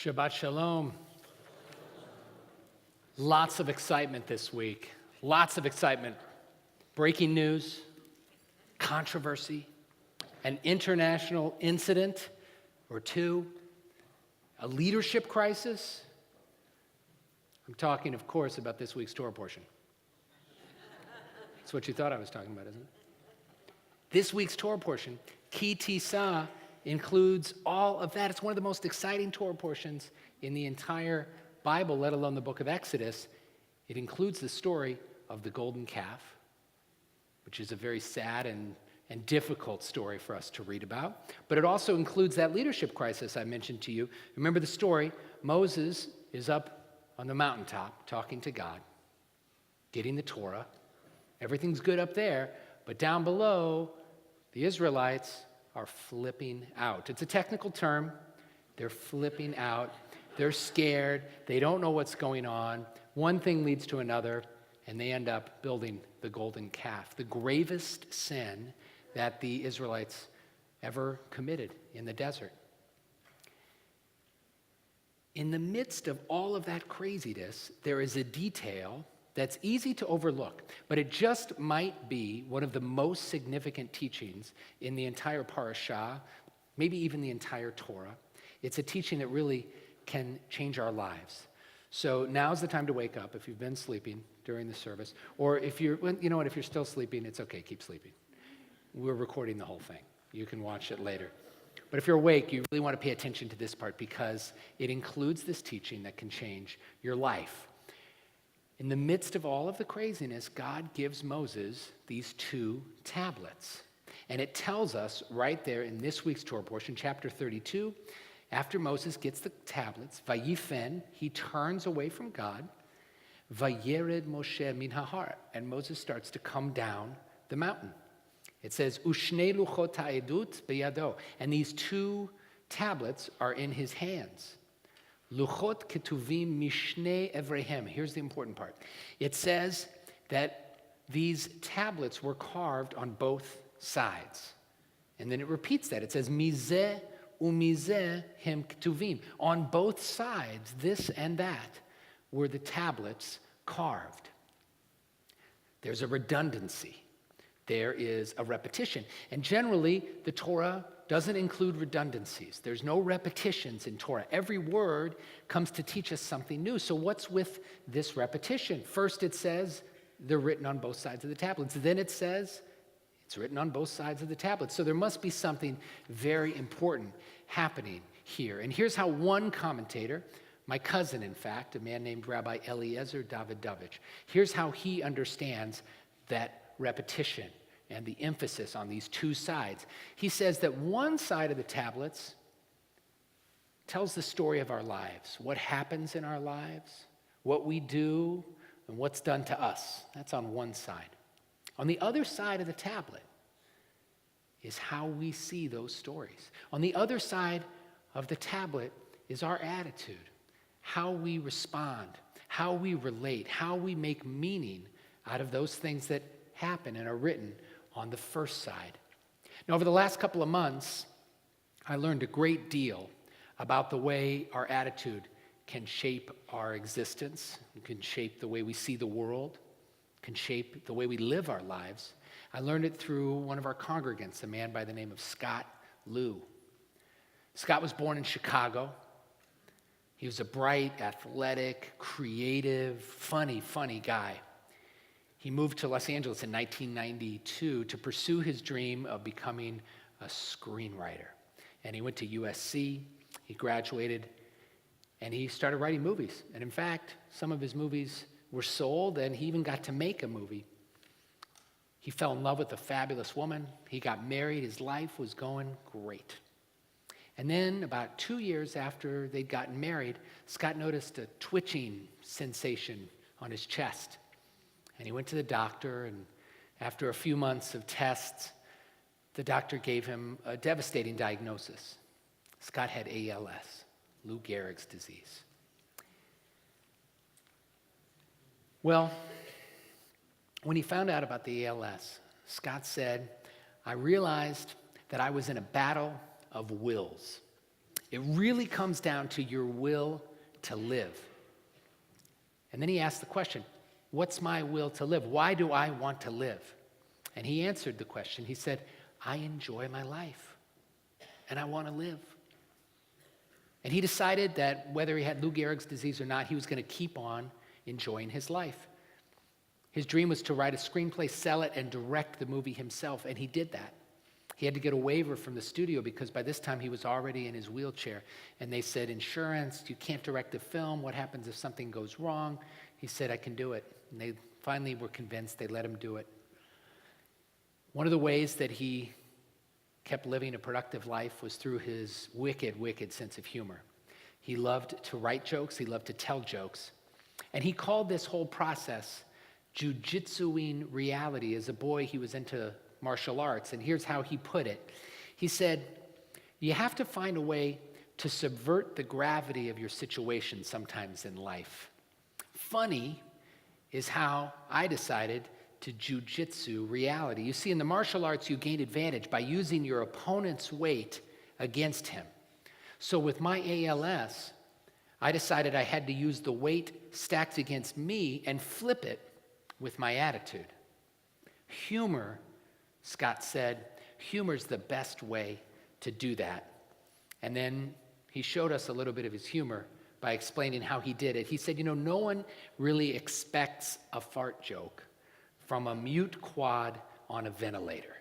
Shabbat shalom. Lots of excitement this week. Lots of excitement. Breaking news, controversy, an international incident or two, a leadership crisis. I'm talking, of course, about this week's Torah portion. That's what you thought I was talking about, isn't it? This week's Torah portion, Ki Tisa, includes all of that. It's one of the most exciting Torah portions in the entire Bible, let alone the book of Exodus. It includes the story of the golden calf, which is a very sad and difficult story for us to read about. But it also includes that leadership crisis I mentioned to you. Remember the story. Moses is up on the mountaintop talking to God, getting the Torah. Everything's good up there, but down below, the Israelites are flipping out. It's a technical term. They're flipping out. They're scared. They don't know what's going on. One thing leads to another, and they end up building the golden calf, the gravest sin that the Israelites ever committed in the desert. In the midst of all of that craziness, there is a detail that's easy to overlook, but it just might be one of the most significant teachings in the entire parashah, maybe even the entire Torah. It's a teaching that really can change our lives. So now's the time to wake up if you've been sleeping during the service, or if you're, if you're still sleeping, it's okay, keep sleeping. We're recording the whole thing. You can watch it later. But if you're awake, you really want to pay attention to this part because it includes this teaching that can change your life. In the midst of all of the craziness, God gives Moses these two tablets. And it tells us right there in this week's Torah portion, chapter 32, after Moses gets the tablets, Vayifen, he turns away from God, Vayered Moshe min hahar, and Moses starts to come down the mountain. It says, Ushne luchot ha'edut beyado, and these two tablets are in his hands. Luchot ketuvim mishne evrehem. Here's the important part. It says that these tablets were carved on both sides. And then it repeats that. It says, Mizeh umizeh hem ketuvim. On both sides, this and that, were the tablets carved. There's a redundancy. There is a repetition. And generally, the Torah doesn't include redundancies. There's no repetitions in Torah. Every word comes to teach us something new. So what's with this repetition? First it says they're written on both sides of the tablets. Then it says it's written on both sides of the tablets. So there must be something very important happening here. And here's how one commentator, my cousin in fact, a man named Rabbi Eliezer Davidovich, here's how he understands that repetition and the emphasis on these two sides. He says that one side of the tablets tells the story of our lives, what happens in our lives, what we do, and what's done to us. That's on one side. On the other side of the tablet is how we see those stories. On the other side of the tablet is our attitude, how we respond, how we relate, how we make meaning out of those things that happen and are written on the first side. Now, over the last couple of months, I learned a great deal about the way our attitude can shape our existence, can shape the way we see the world, can shape the way we live our lives. I learned it through one of our congregants, a man by the name of Scott Liu. Scott was born in Chicago. He was a bright, athletic, creative, funny guy. He moved to Los Angeles in 1992 to pursue his dream of becoming a screenwriter. And he went to USC, he graduated, and he started writing movies. And in fact, some of his movies were sold, and he even got to make a movie. He fell in love with a fabulous woman. He got married. His life was going great. And then about 2 years after they'd gotten married, Scott noticed a twitching sensation on his chest. And he went to the doctor, and after a few months of tests, the doctor gave him a devastating diagnosis. Scott had ALS, Lou Gehrig's disease. Well, when he found out about the ALS, Scott said, I realized that I was in a battle of wills. It really comes down to your will to live. And then he asked the question, what's my will to live? Why do I want to live? And he answered the question. He said, I enjoy my life, and I want to live. And he decided that whether he had Lou Gehrig's disease or not, he was going to keep on enjoying his life. His dream was to write a screenplay, sell it, and direct the movie himself, and he did that. He had to get a waiver from the studio because by this time he was already in his wheelchair. And they said, insurance, you can't direct a film. What happens if something goes wrong? He said, I can do it. And they finally were convinced. They let him do it. One of the ways that he kept living a productive life was through his wicked, wicked sense of humor. He loved to write jokes. He loved to tell jokes. And he called this whole process jujitsuing reality. As a boy, he was into martial arts, and here's how he put it. He said, you have to find a way to subvert the gravity of your situation sometimes in life. Funny is how I decided to jujitsu reality. You see, in the martial arts, you gain advantage by using your opponent's weight against him. So with my ALS, I decided I had to use the weight stacked against me and flip it with my attitude. Humor, Scott said, humor's the best way to do that. And then he showed us a little bit of his humor by explaining how he did it. He said, no one really expects a fart joke from a mute quad on a ventilator.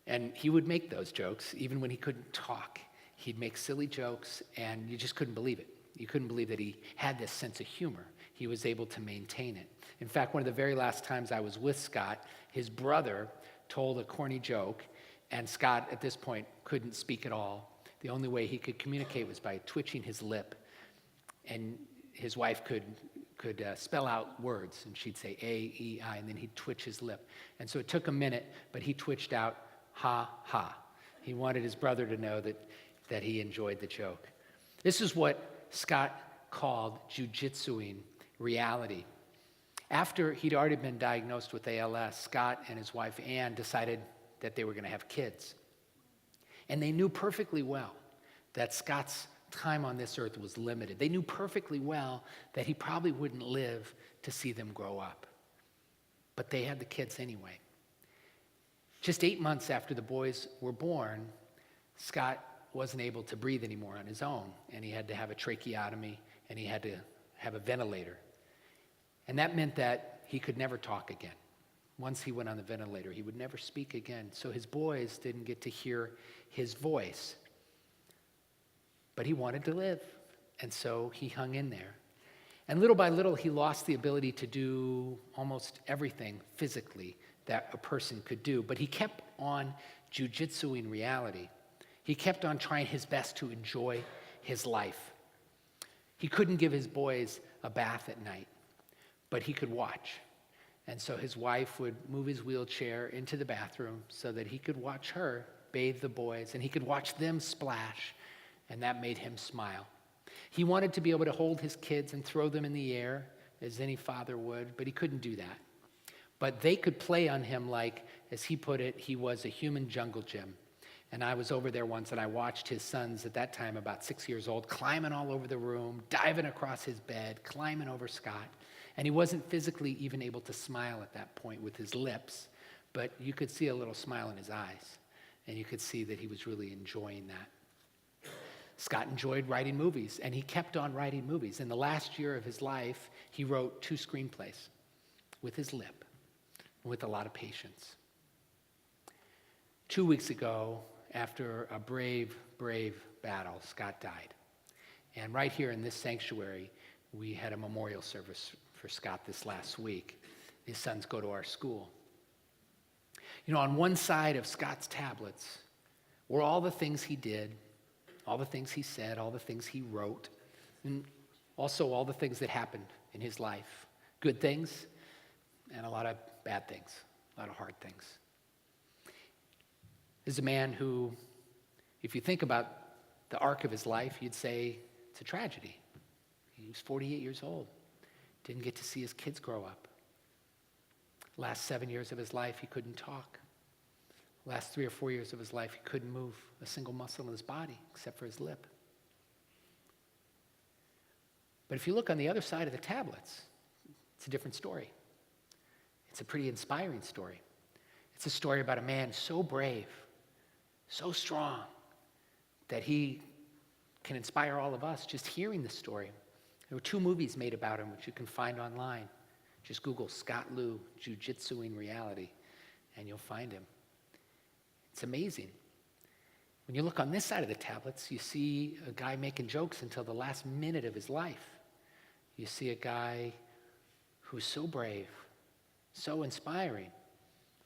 And he would make those jokes even when he couldn't talk. He'd make silly jokes, and you just couldn't believe it. You couldn't believe that he had this sense of humor. He was able to maintain it. In fact, one of the very last times I was with Scott, his brother told a corny joke, and Scott, at this point, couldn't speak at all. The only way he could communicate was by twitching his lip, and his wife could spell out words, and she'd say A-E-I, and then he'd twitch his lip. And so it took a minute, but he twitched out, ha, ha. He wanted his brother to know that he enjoyed the joke. This is what Scott called jujitsuing reality. After he'd already been diagnosed with ALS, Scott and his wife Ann decided that they were going to have kids. And they knew perfectly well that Scott's time on this earth was limited. They knew perfectly well that he probably wouldn't live to see them grow up. But they had the kids anyway. Just 8 months after the boys were born, Scott wasn't able to breathe anymore on his own, and he had to have a tracheotomy, and he had to have a ventilator. And that meant that he could never talk again. Once he went on the ventilator, he would never speak again. So his boys didn't get to hear his voice. But he wanted to live, and so he hung in there. And little by little, he lost the ability to do almost everything physically that a person could do. But he kept on jujitsuing reality. He kept on trying his best to enjoy his life. He couldn't give his boys a bath at night, but he could watch. And so his wife would move his wheelchair into the bathroom so that he could watch her bathe the boys, and he could watch them splash, and that made him smile. He wanted to be able to hold his kids and throw them in the air as any father would, but he couldn't do that. But they could play on him like, as he put it, he was a human jungle gym. And I was over there once, and I watched his sons, at that time about 6 years old, climbing all over the room, diving across his bed, climbing over Scott. And he wasn't physically even able to smile at that point with his lips, but you could see a little smile in his eyes, and you could see that he was really enjoying that. Scott enjoyed writing movies, and he kept on writing movies. In the last year of his life, he wrote 2 screenplays with his lip, with a lot of patience. 2 weeks ago, after a brave, brave battle, Scott died. And right here in this sanctuary, we had a memorial service for Scott this last week. His sons go to our school. On one side of Scott's tablets were all the things he did, all the things he said, all the things he wrote, and also all the things that happened in his life. Good things and a lot of bad things, a lot of hard things. This is a man who, if you think about the arc of his life, you'd say it's a tragedy. He was 48 years old, didn't get to see his kids grow up. Last 7 years of his life, he couldn't talk. Last 3 or 4 years of his life, he couldn't move a single muscle in his body except for his lip. But if you look on the other side of the tablets, it's a different story. It's a pretty inspiring story. It's a story about a man so brave, so strong, that he can inspire all of us just hearing the story. There were 2 movies made about him, which you can find online. Just Google Scott Liu, Jiu-Jitsuing Reality, and you'll find him. It's amazing. When you look on this side of the tablets, you see a guy making jokes until the last minute of his life. You see a guy who's so brave, so inspiring,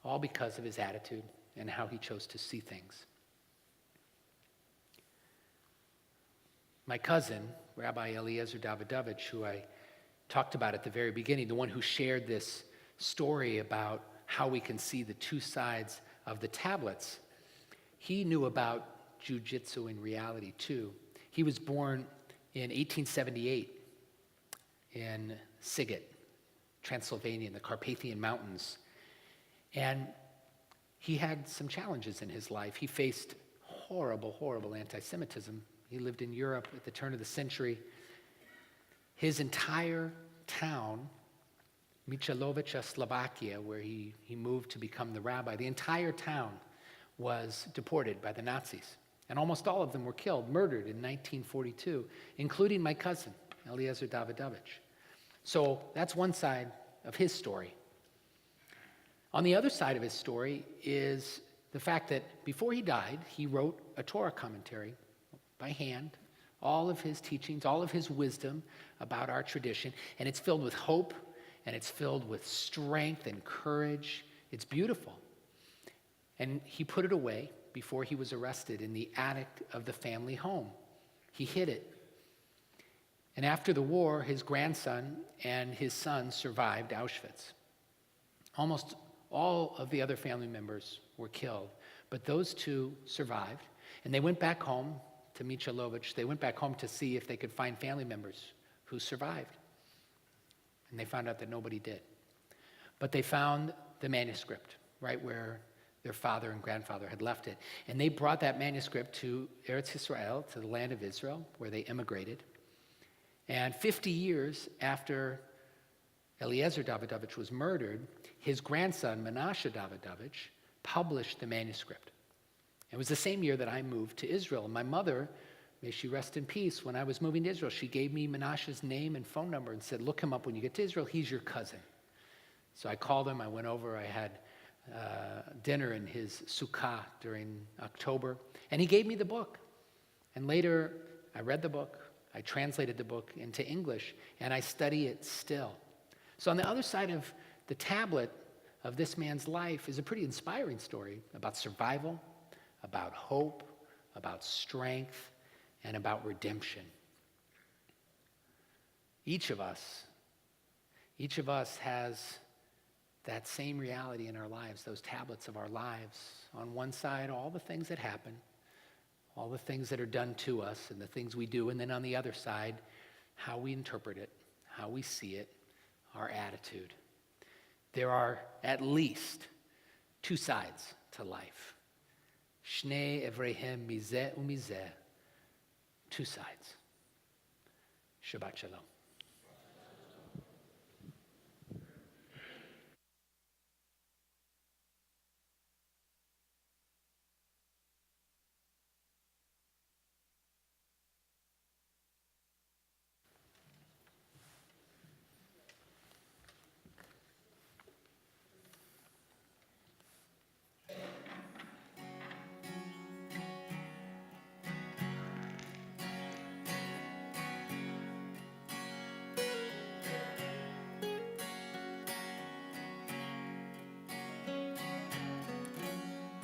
all because of his attitude and how he chose to see things. My cousin, Rabbi Eliezer Davidovich, who I talked about at the very beginning, the one who shared this story about how we can see the 2 sides of the tablets, he knew about jiu-jitsu in reality too. He was born in 1878 in Sighet, Transylvania, in the Carpathian Mountains. And he had some challenges in his life. He faced horrible, horrible anti-Semitism. He lived in Europe at the turn of the century. His entire town, Michalovice, Slovakia, where he moved to become the rabbi, the entire town was deported by the Nazis. And almost all of them were killed, murdered in 1942, including my cousin, Eliezer Davidovich. So that's one side of his story. On the other side of his story is the fact that before he died, he wrote a Torah commentary by hand, all of his teachings, all of his wisdom about our tradition, and it's filled with hope, and it's filled with strength and courage. It's beautiful. And he put it away before he was arrested in the attic of the family home. He hid it. And after the war, his grandson and his son survived Auschwitz. Almost all of the other family members were killed, but those 2 survived, and they went back home to Michalovic. They went back home to see if they could find family members who survived. And they found out that nobody did. But they found the manuscript right where their father and grandfather had left it. And they brought that manuscript to Eretz Israel, to the land of Israel, where they immigrated. And 50 years after Eliezer Davidovich was murdered, his grandson, Menashe Davidovich, published the manuscript. It was the same year that I moved to Israel. And my mother, may she rest in peace, when I was moving to Israel, she gave me Menashe's name and phone number and said, look him up when you get to Israel. He's your cousin. So I called him. I went over. I had dinner in his sukkah during October. And he gave me the book. And later, I read the book. I translated the book into English. And I study it still. So on the other side of the tablet of this man's life is a pretty inspiring story about survival, about hope, about strength, and about redemption. Each of us has that same reality in our lives, those tablets of our lives. On one side, all the things that happen, all the things that are done to us and the things we do, and then on the other side, how we interpret it, how we see it, our attitude. There are at least 2 sides to life. Shnei evrehem mizeh umizeh. 2 sides. Shabbat shalom.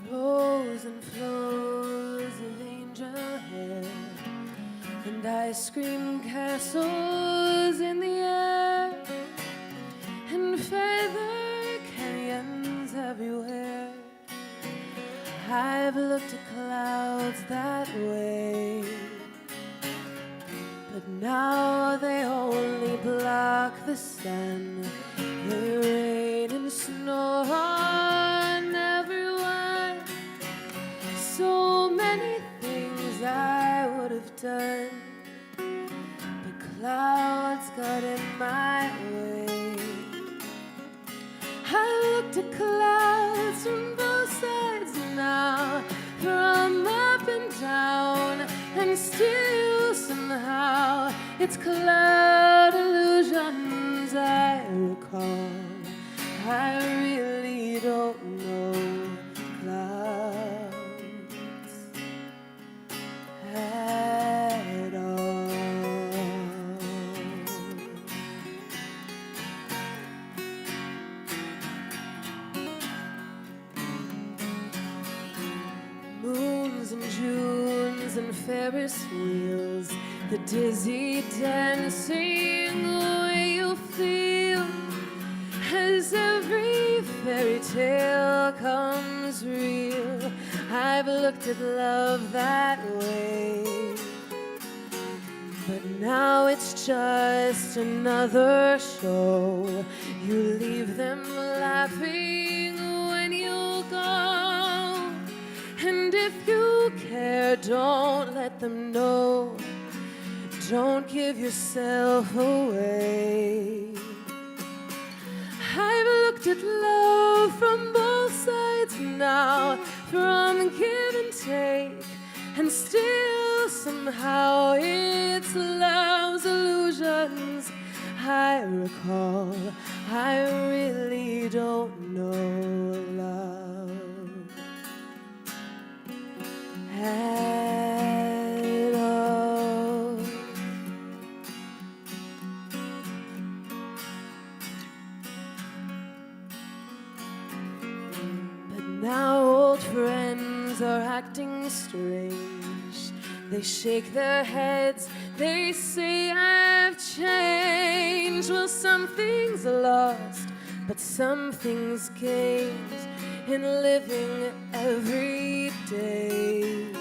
Rows and flows of angel hair and ice cream castles in the air and feather canyons everywhere. I've looked at clouds that way, but now they only block the sun. They rain and snow on everyone. done. The clouds got in my way. I looked at clouds from both sides now, from up and down, and still somehow it's cloud illusions I recall. I really don't know clouds at all. Moons and Junes and Ferris wheels, the dizzy dancing way you feel as every fairy tale comes real. I've looked at love that way, but now it's just another show. You leave them laughing when you go, and if you care, don't let them know. Don't give yourself away. I've looked at love from both sides now, from give and take, and still somehow it's love's illusions I recall. I really don't know love at all. Now old friends are acting strange. They shake their heads, they say I've changed. Well, some things are lost, but some things gained in living every day.